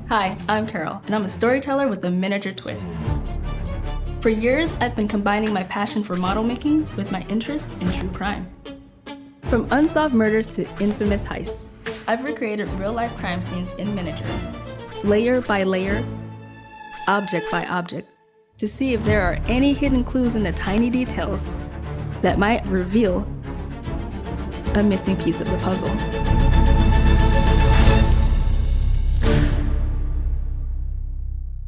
Hi, I'm Carol, and I'm a storyteller with a miniature twist. For years, I've been combining my passion for model making with my interest in true crime. From unsolved murders to infamous heists, I've recreated real-life crime scenes in miniature, layer by layer, object by object, to see if there are any hidden clues in the tiny details that might reveal a missing piece of the puzzle.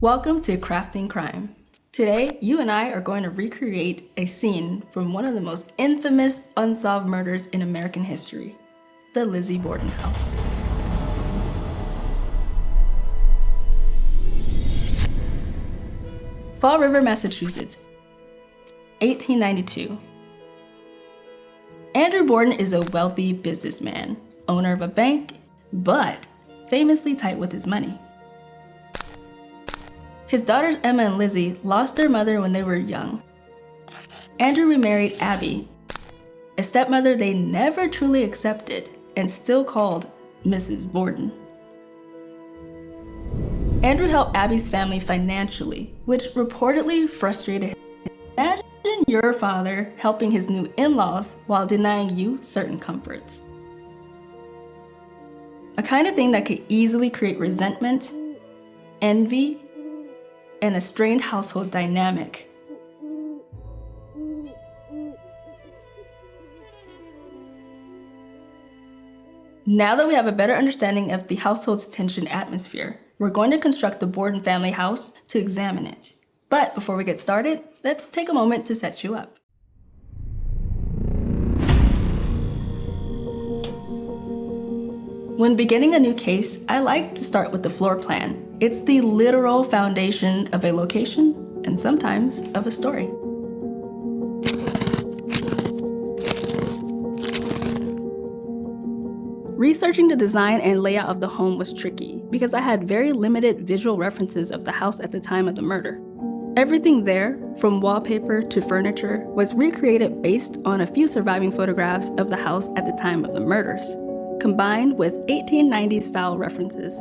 Welcome to Crafting Crime. Today, you and I are going to recreate a scene from one of the most infamous unsolved murders in American history, the Lizzie Borden house. Fall River, Massachusetts, 1892. Andrew Borden is a wealthy businessman, owner of a bank, but famously tight with his money. His daughters Emma and Lizzie lost their mother when they were young. Andrew remarried Abby, a stepmother they never truly accepted and still called Mrs. Borden. Andrew helped Abby's family financially, which reportedly frustrated him. Imagine your father helping his new in-laws while denying you certain comforts. A kind of thing that could easily create resentment, envy, and a strained household dynamic. Now that we have a better understanding of the household's tension atmosphere, we're going to construct the Borden family house to examine it. But before we get started, let's take a moment to set you up. When beginning a new case, I like to start with the floor plan. It's the literal foundation of a location and sometimes of a story. Researching the design and layout of the home was tricky because I had very limited visual references of the house at the time of the murder. Everything there, from wallpaper to furniture, was recreated based on a few surviving photographs of the house at the time of the murders, combined with 1890s style references.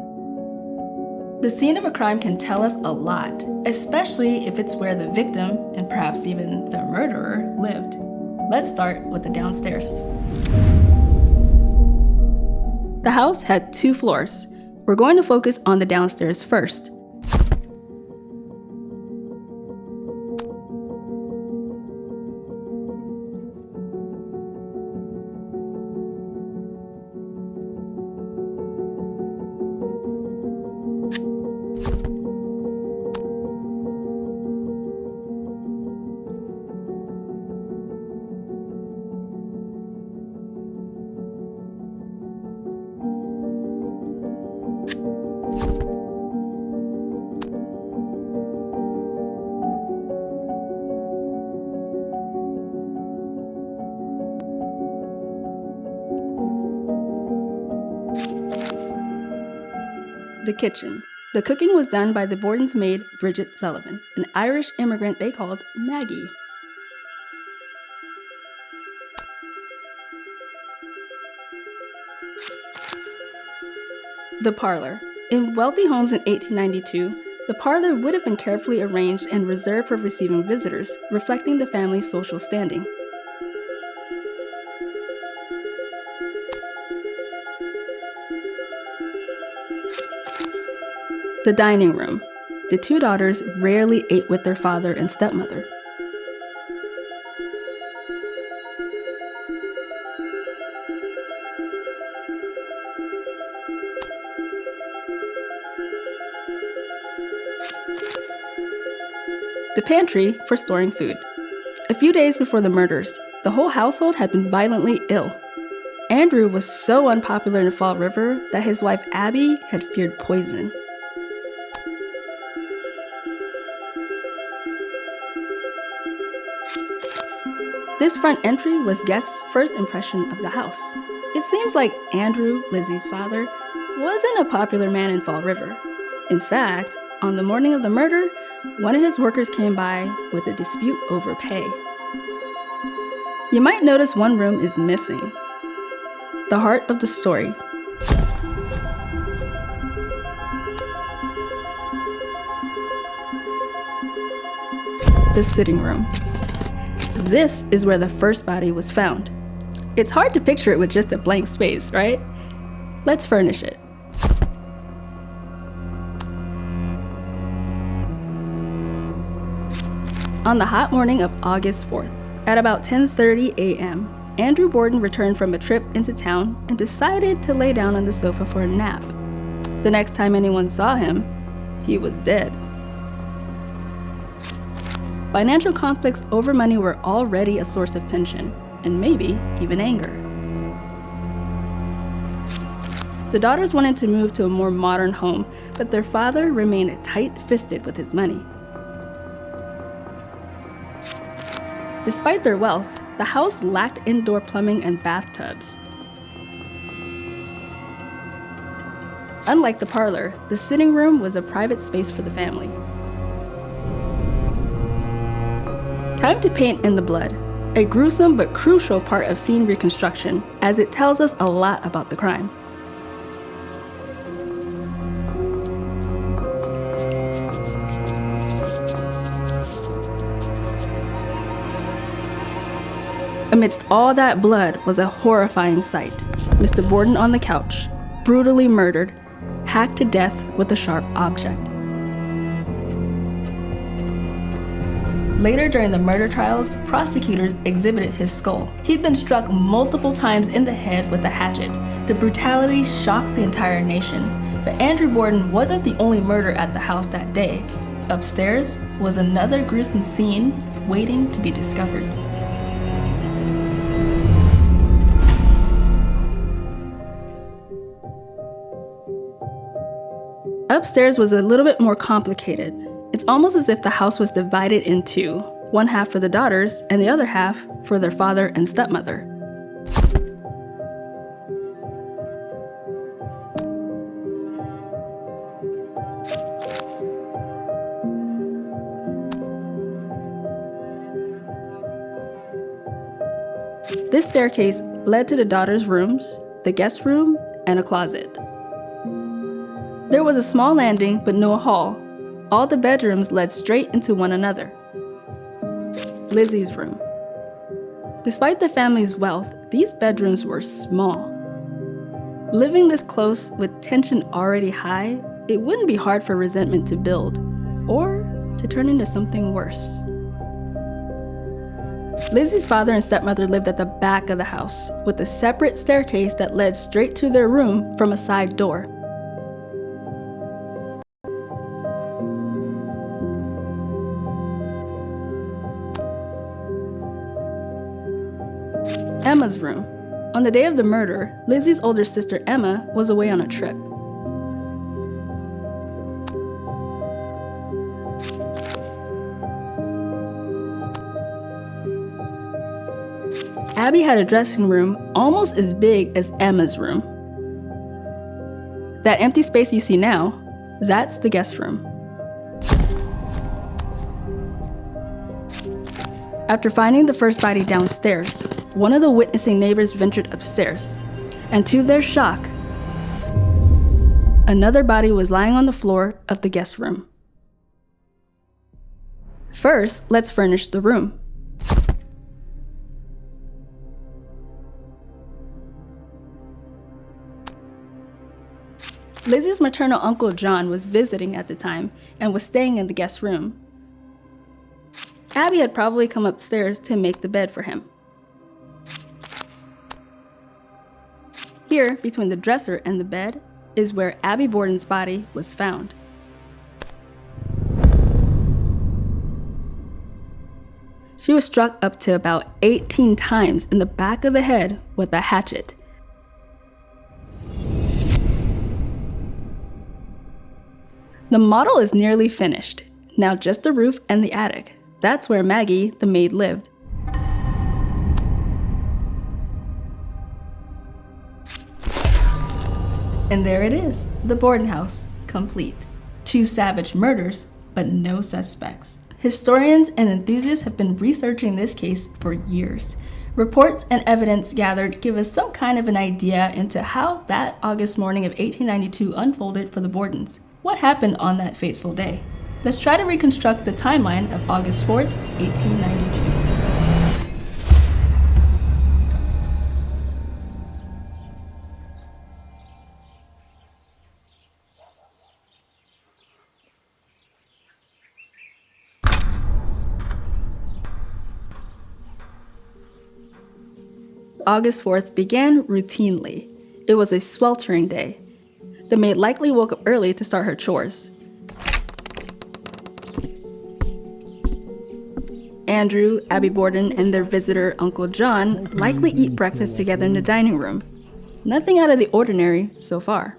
The scene of a crime can tell us a lot, especially if it's where the victim, and perhaps even the murderer, lived. Let's start with the downstairs. The house had 2 floors. We're going to focus on the downstairs first. The kitchen. The cooking was done by the Borden's maid, Bridget Sullivan, an Irish immigrant they called Maggie. The parlor. In wealthy homes in 1892, the parlor would have been carefully arranged and reserved for receiving visitors, reflecting the family's social standing. The dining room. The 2 daughters rarely ate with their father and stepmother. The pantry for storing food. A few days before the murders, the whole household had been violently ill. Andrew was so unpopular in Fall River that his wife Abby had feared poison. This front entry was guests' first impression of the house. It seems like Andrew, Lizzie's father, wasn't a popular man in Fall River. In fact, on the morning of the murder, one of his workers came by with a dispute over pay. You might notice one room is missing. The heart of the story. The sitting room. This is where the first body was found. It's hard to picture it with just a blank space, right? Let's furnish it. On the hot morning of August 4th, at about 10:30 a.m., Andrew Borden returned from a trip into town and decided to lay down on the sofa for a nap. The next time anyone saw him, he was dead. Financial conflicts over money were already a source of tension, and maybe even anger. The daughters wanted to move to a more modern home, but their father remained tight-fisted with his money. Despite their wealth, the house lacked indoor plumbing and bathtubs. Unlike the parlor, the sitting room was a private space for the family. Time to paint in the blood, a gruesome but crucial part of scene reconstruction, as it tells us a lot about the crime. Amidst all that blood was a horrifying sight. Mr. Borden on the couch, brutally murdered, hacked to death with a sharp object. Later during the murder trials, prosecutors exhibited his skull. He'd been struck multiple times in the head with a hatchet. The brutality shocked the entire nation. But Andrew Borden wasn't the only murder at the house that day. Upstairs was another gruesome scene waiting to be discovered. Upstairs was a little bit more complicated. It's almost as if the house was divided in two, one half for the daughters and the other half for their father and stepmother. This staircase led to the daughters' rooms, the guest room, and a closet. There was a small landing, but no hall. All the bedrooms led straight into one another. Lizzie's room. Despite the family's wealth, these bedrooms were small. Living this close with tension already high, it wouldn't be hard for resentment to build, or to turn into something worse. Lizzie's father and stepmother lived at the back of the house, with a separate staircase that led straight to their room from a side door. Emma's room. On the day of the murder, Lizzie's older sister Emma was away on a trip. Abby had a dressing room almost as big as Emma's room. That empty space you see now, that's the guest room. After finding the first body downstairs, one of the witnessing neighbors ventured upstairs, and to their shock, another body was lying on the floor of the guest room. First, let's furnish the room. Lizzie's maternal uncle John was visiting at the time and was staying in the guest room. Abby had probably come upstairs to make the bed for him. Here, between the dresser and the bed, is where Abby Borden's body was found. She was struck up to about 18 times in the back of the head with a hatchet. The model is nearly finished. Now just the roof and the attic. That's where Maggie, the maid, lived. And there it is, the Borden house, complete. 2 savage murders, but no suspects. Historians and enthusiasts have been researching this case for years. Reports and evidence gathered give us some kind of an idea into how that August morning of 1892 unfolded for the Bordens. What happened on that fateful day? Let's try to reconstruct the timeline of August 4th, 1892. August 4th began routinely. It was a sweltering day. The maid likely woke up early to start her chores. Andrew, Abby Borden, and their visitor, Uncle John, likely eat breakfast together in the dining room. Nothing out of the ordinary so far.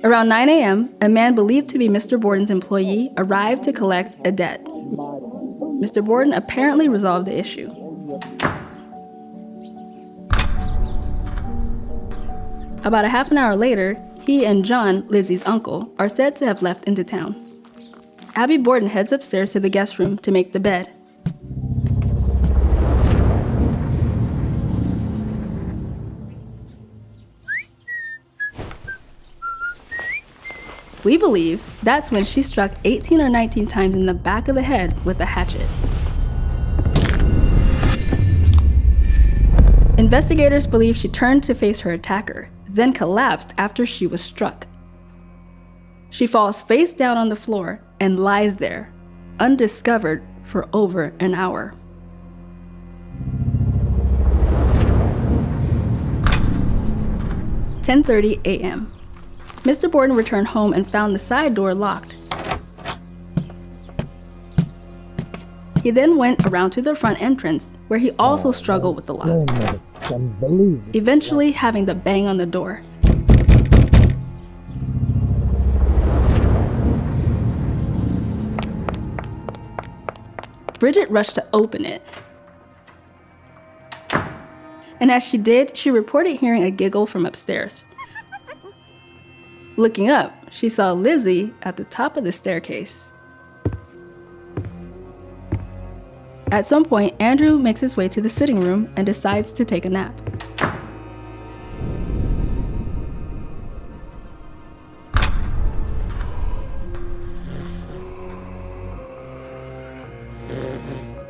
Around 9 a.m., a man believed to be Mr. Borden's employee arrived to collect a debt. Mr. Borden apparently resolved the issue. About a half an hour later, he and John, Lizzie's uncle, are said to have left into town. Abby Borden heads upstairs to the guest room to make the bed. We believe that's when she struck 18 or 19 times in the back of the head with a hatchet. Investigators believe she turned to face her attacker, then collapsed after she was struck. She falls face down on the floor and lies there, undiscovered for over an hour. "10:30 a.m. Mr. Borden returned home and found the side door locked. He then went around to the front entrance, where he also struggled with the lock, eventually having to bang on the door. Bridget rushed to open it. And as she did, she reported hearing a giggle from upstairs. Looking up, she saw Lizzie at the top of the staircase. At some point, Andrew makes his way to the sitting room and decides to take a nap.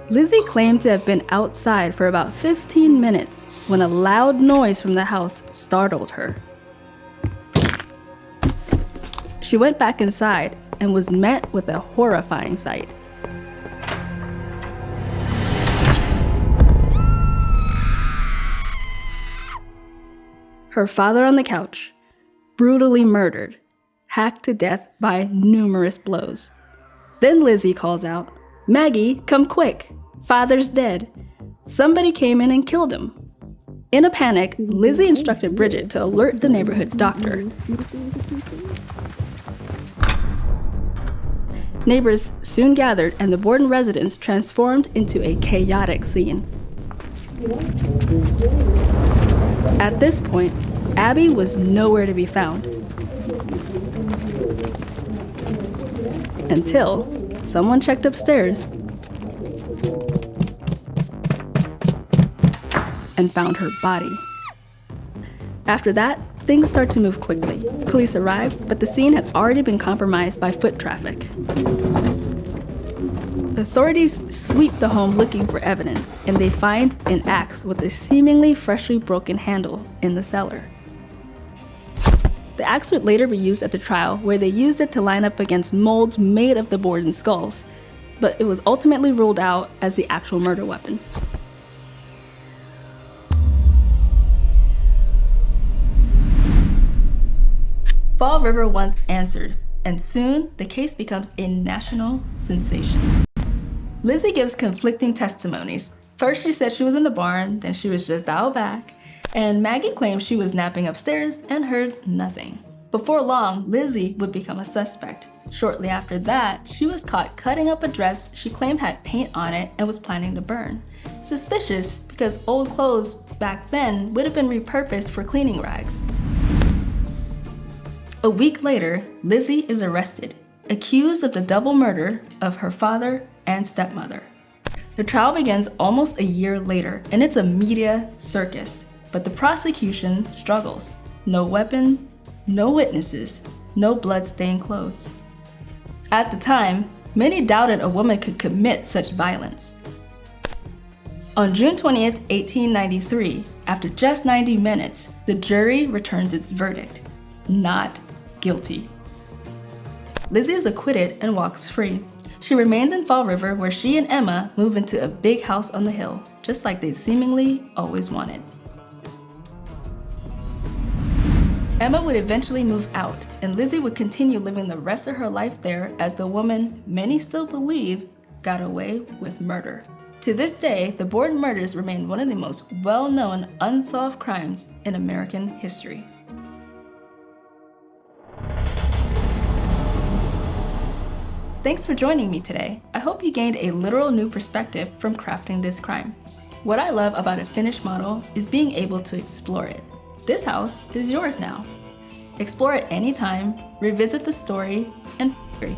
Lizzie claimed to have been outside for about 15 minutes when a loud noise from the house startled her. She went back inside and was met with a horrifying sight. Her father on the couch, brutally murdered, hacked to death by numerous blows. Then Lizzie calls out, "Maggie, come quick! Father's dead. Somebody came in and killed him." In a panic, Lizzie instructed Bridget to alert the neighborhood doctor. Neighbors soon gathered and the Borden residence transformed into a chaotic scene. At this point, Abby was nowhere to be found. Until someone checked upstairs and found her body. After that, things start to move quickly. Police arrived, but the scene had already been compromised by foot traffic. Authorities sweep the home looking for evidence, and they find an axe with a seemingly freshly broken handle in the cellar. The axe would later be used at the trial, where they used it to line up against molds made of the Borden skulls, but it was ultimately ruled out as the actual murder weapon. Fall River wants answers, and soon the case becomes a national sensation. Lizzie gives conflicting testimonies. First she said she was in the barn, then she was just out back, and Maggie claimed she was napping upstairs and heard nothing. Before long, Lizzie would become a suspect. Shortly after that, she was caught cutting up a dress she claimed had paint on it and was planning to burn. Suspicious because old clothes back then would have been repurposed for cleaning rags. A week later, Lizzie is arrested, accused of the double murder of her father and stepmother. The trial begins almost a year later, and it's a media circus. But the prosecution struggles. No weapon, no witnesses, no blood-stained clothes. At the time, many doubted a woman could commit such violence. On June 20th, 1893, after just 90 minutes, the jury returns its verdict: not guilty. Lizzie is acquitted and walks free. She remains in Fall River, where she and Emma move into a big house on the hill, just like they seemingly always wanted. Emma would eventually move out, and Lizzie would continue living the rest of her life there as the woman many still believe got away with murder. To this day, the Borden murders remain one of the most well-known unsolved crimes in American history. Thanks for joining me today. I hope you gained a literal new perspective from crafting this crime. What I love about a finished model is being able to explore it. This house is yours now. Explore it anytime, revisit the story, and free.